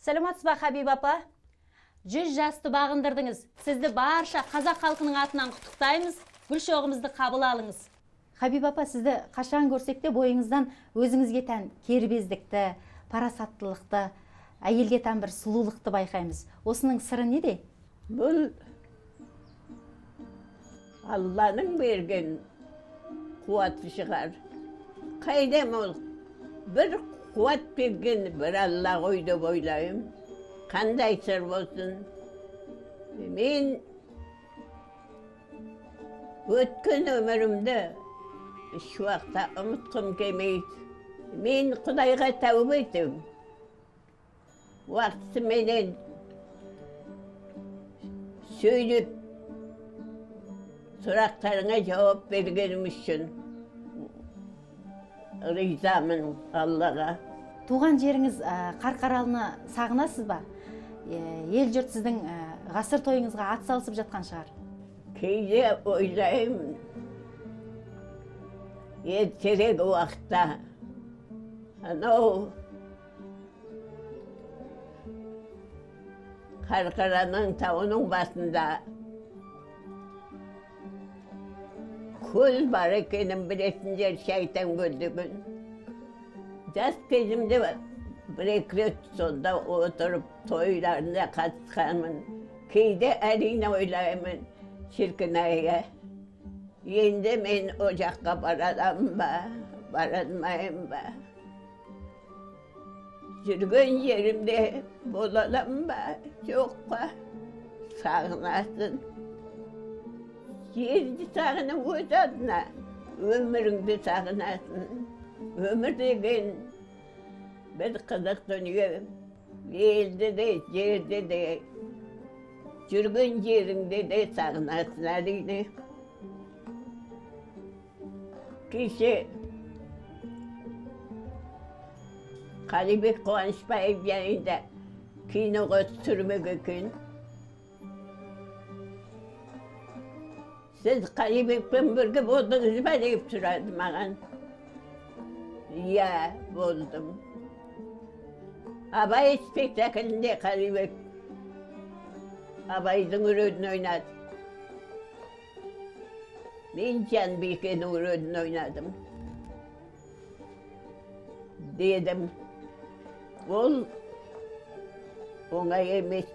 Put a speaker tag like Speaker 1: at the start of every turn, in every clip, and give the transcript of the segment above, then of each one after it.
Speaker 1: Сәлеметсіз ба, Хабиб апа? 100 жасты бағындырдыңыз. Сізді барша қазақ халқының атынан құттықтаймыз. Гүл шоғымызды қабыл алыңыз. Хабиб апа, сізді қашан көрсек те бойыңыздан өзіңізге тән кербездікті, парасаттылықты, әйелге тән бір сұлулықты байқаймыз. Осының сыры неде?
Speaker 2: Бұл Алланың берген қуаты шығар. Қайдам ол бір қуат берген бір Алла ғой деп ойлаймын. Қандай сыр болсын. Мен өткен өмірімді еш уақытта ұмытқым келмейді. Мен Құдайға тәубе етем. Уақытыменен сөйлеп сұрақтарыңа жауап бергенім үшін ризамын Аллаға.
Speaker 1: Туған жеріңіз Қарқаралыны сағынасыз ба? Ел жұрт сіздің ғасыр тойыңызға ат салысып жатқан шығар.
Speaker 2: Кейде ойлаймын, ертерек уақытта анау Қарқараның тауының басында көл бар екенін білетіндер шайтан көлдігін. Жас кезімде бір-екі рет сонда отырып тойларына қатысқанмын. Кейде әрине ойлаймын, шіркін-ай, енді мен о жаққа барадам ба, барадмайым ба? Жүрген жерімде боладам ба, жоқ па? Сағынасың. Жерді сағынып өз адына, өміріңді сағынасың. Өмір деген бір қызық дүние. Елді де, жерді де, жүрген жеріңде де сағынасың әрине. Кеше Х.Елебек Қуанышбаев жанында киноға түсірмек екен. Сіз Х.Елебекпен бірге болдыңыз ба деп сұрады маған. Иә, болдым. Абай спектаклінде Х.Елебек Абайдың рөлін ойнады. Мен Жанбикенің рөлін ойнадым. Дедім, ол оңай емес.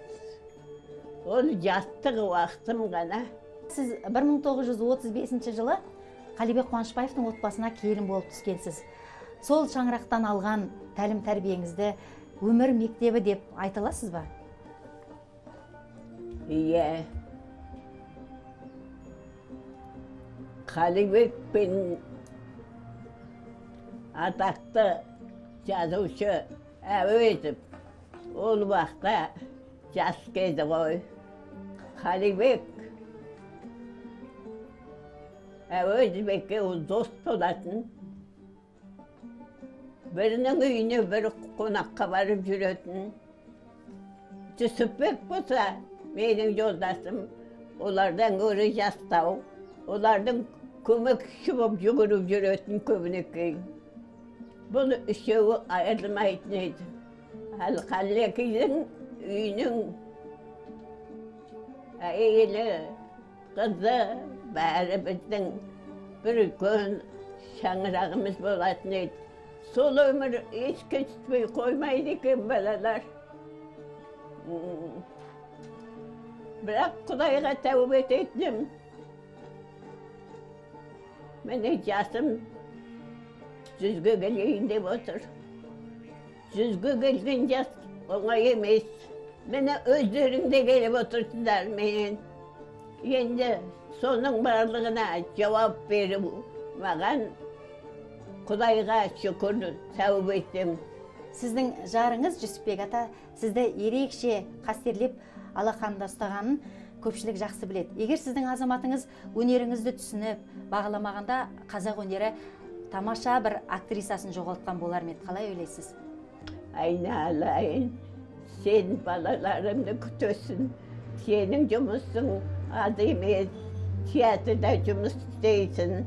Speaker 2: Ол жастық уақытым ғана.
Speaker 1: Сіз 1935 жылы Х.Елебек Қуанышбаевтың отбасына келін болып түскенсіз. Сол шаңырақтан алған тәлім тәрбиеңізді өмір мектебі деп айта аласыз ба?
Speaker 2: Иә. Х.Елебекпен атақты жазушы Әуезов ол уақытта жас кезі ғой. Х.Елебек Әуезовке ол дос болатын. Бірінің үйіне бір қонаққа барып жүретін. Жүсіпбек болса, менің жолдасым, олардан гөрі жастау. Олардың көмекші болып жүгіріп жүретін көбінекей. Бұл үшеуі айырылмайтын еді. Ал Х.Елебектің үйінің әйелі, қызы, бәрі біздің бір үлкен шаңырағымыз болатын еді. Сол өмір еске түспей қоймайды екен балалар. Бірақ Құдайға тәубе ететінім. Міне жасым 100-ге келейін деп отыр. 100-ге келген жас оңай емес. Міне өздеріңде келіп отырсыздар менен. Енді соның барлығына жауап беру маған Құдайға шүкір тәубе еттім.
Speaker 1: Сіздің жарыңыз Жүсіпбек ата сізді ерекше қастерлеп алақанында ұстағанын көпшілік жақсы біледі. Егер сіздің азаматыңыз өнеріңізді түсініп, бағаламағанда қазақ өнері тамаша бір актрисасын жоғалтқан болар ма еді? Қалай ойлайсыз?
Speaker 2: Айналайын, сен балаларымды күтесің. Сенің жұмысың аз емес, театрда жұмыс істейсің.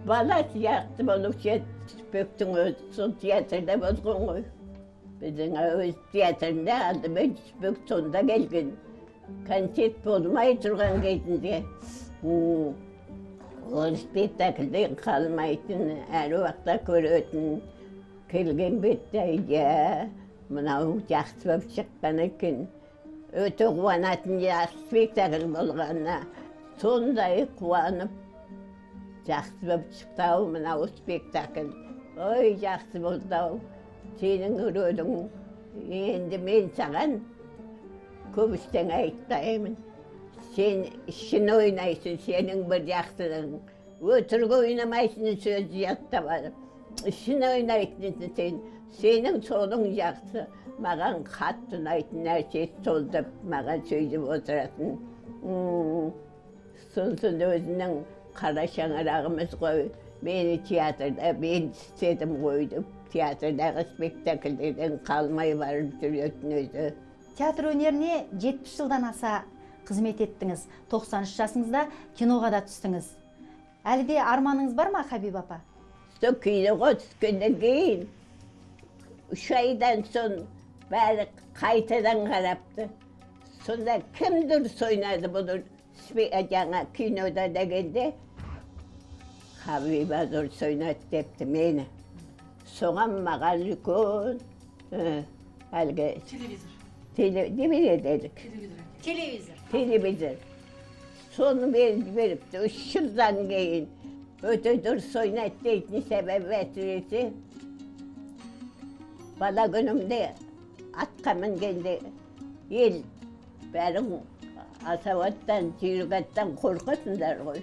Speaker 2: Бала сияқты болып Жүсіпбектің өзі сол театрда болған ғой. Біздің өз театрында алдымен түспек сонда келген. Концерт болмай тұрған кезінде ол спектакльден қалмайтын, әр уақытта көретін. Келген бетте, мынау жақсы болып шыққан екен. Өте қуанатын жақсы спектакль болғанына. Сондай қуанып, жақсы болып шықты мынау спектакль. Ой, жақсы болды. Сенің рөлің, енді мен саған көп істен айтпаймын. Сен ішін ойнайсың, сенің бір жақсылығың. Өтірік ойнамайсың, сөзді жаттап алып. Ішін ойнайтын сен, сенің солың жақсы. Маған қатты ұнайтын нәрсе сол деп маған сөйлеп отыратын. Сосын өзінің қара шаңырағымыз ғой. Мені театрда мен істедім қойдым. Театрдағы спектакльдерден қалмай барып жүретін өзі.
Speaker 1: Театр өнеріне 70 жылдан аса қызмет еттіңіз. 93 жасыңызда киноға да түстіңіз. Әлі де арманыңыз бар ма, Хабиб апа?
Speaker 2: Сол киноға түскеннен кейін 3 айдан соң бәрі қайтадан қарапты. Сонда кім дұрыс ойнады бұны жаңа кинода дегенде Хабиба дұрыс ойнады депті мені. Соған маған үлкен әлгі телевизор. Соны беріпті. 3 жылдан кейін өте дұрыс ойнайды дейтін себебі әсіресе бала күнімде атқа мінгенде ел бәрің асауаттан, жүйрігаттан қорқасыңдар ғой.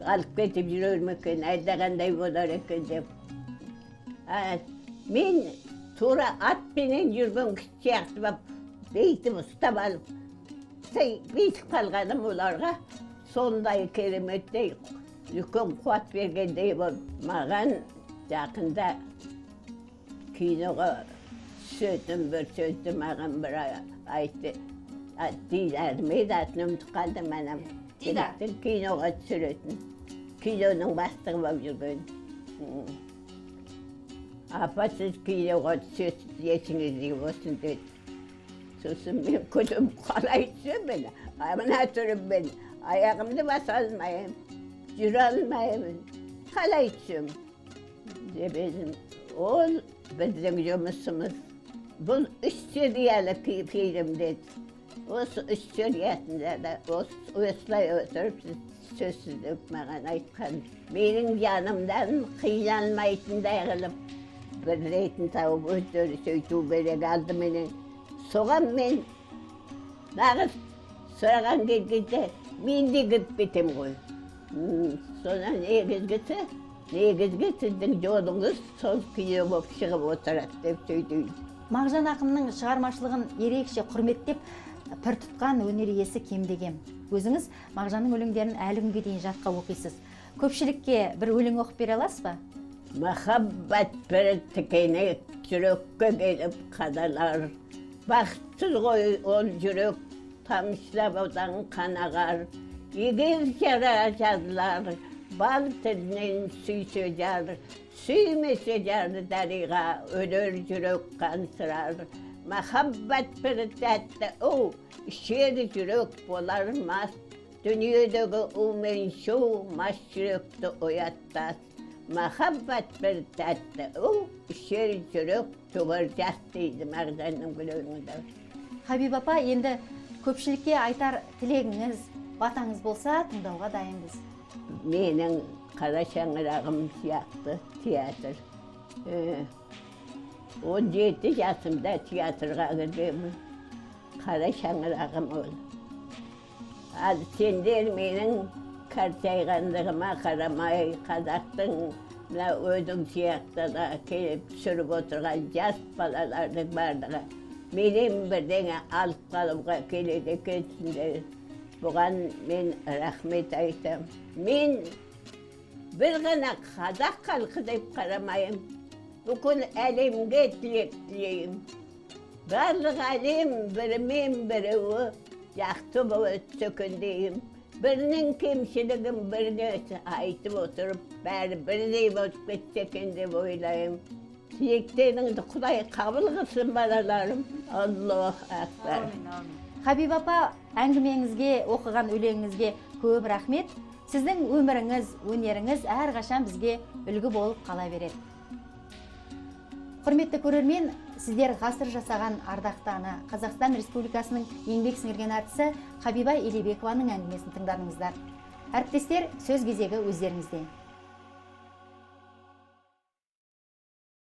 Speaker 2: Алып кетіп жүрер ме екен, айдағандай болар екен деп. Мен тура атпенен жүрген кісі сияқты болып, бейтіп ұстап алып, бейтіп қалғаным оларға сондай кереметтей, үлкен қуат бергендей болып, маған жақында киноға түсетін бір сөзді маған бір айтты. Дидәрмейді атын ұмытып қалдым анам. Киноға түсіретін. Киноның бастығы болып жүрген. Апа, сіз киноға түсесіз, есіңізде болсын деді. Сосын мен күтім қалай түсем мен, мына түрім мен, аяғымды баса алмайым, жүре алмайым, қалай түсем. Деп едім, ол біздің жұмысымыз. Бұл 3 сериялы фильм деді. Осы 3 сериятында да осылай отырып сөзсіз деп маған айтқан. Менің жанымдан қиналмайтындай қылып, бір ретін тауып өздері сөйту керек алды менен. Соған мен нағыз сұраған келгенде мен де кіріп кетем ғой. Содан негізгі сіздің жолыңыз сол кино болып шығып отырады деп сөйтейін.
Speaker 1: Мағжан ақынның шығармашылығын ерекше құрметтеп пір тұтқан өнер иесі кемдегем. Өзіңіз Мағжанның өлеңдерін әлі күнге дейін жатқа оқисыз. Көпшілікке бір өлең оқып бере аласыз ба?
Speaker 2: Махаббат бір тікенек жүрекке келіп қадалар. Бақытсыз ғой ол жүрек тамшылап одан қанағар. Егер жара жазылар, бал тілінен сүйсе жар, сүймесе жарды дариға, өлер жүрек қансырар. Махаббат бір тәтті ішер жүрек болар мас, дүниедегі мен шу мас жүректі ояттас. Махаббат бір тәтті ішер жүрек туғыр жас дейді Мағжанның өлеңінде.
Speaker 1: Хабиб апа, енді көпшілікке айтар тілегіңіз, батаңыз болса тыңдауға дайынбыз.
Speaker 2: Менің қара шаңырағым сияқты театр. 17 жасымда театрға кіргенмін. Қара шаңырағым ол. Ал сендер менің қартайғандығыма қарамай, қазақтың өзің сияқты да келіп түсіріп отырған жас балалардың барлығы менен бірдеңе алып қалуға келеді екенсіңдер. Бұған мен рахмет айтам. Мен бір ғана қазақ халқы деп қарамайым. Бүкіл әлемге тілек тілеймін. Барлық әлем бірімен бірі жақсы болып өтсін деймін. Бірінің кемшілігін біріне айтып отырып, бәрі бірдей болып кетсе екен деп ойлаймын. Тілектеріңді Құдай қабыл қылсын, балаларым. Аллах акбар.
Speaker 1: Хабиба апа, әңгімеңізге, оқыған өлеңіңізге көп рахмет. Сіздің өміріңіз, өнеріңіз әрқашан бізге үлгі болып қала береді. Құрметті көрермен, сіздер ғасыр жасаған ардақты ана, Қазақстан Республикасының еңбек сіңірген әртісі Х.Елебекованың әңгімесін тыңдадыңыздар. Әріптестер, сөз кезегі өздеріңізде.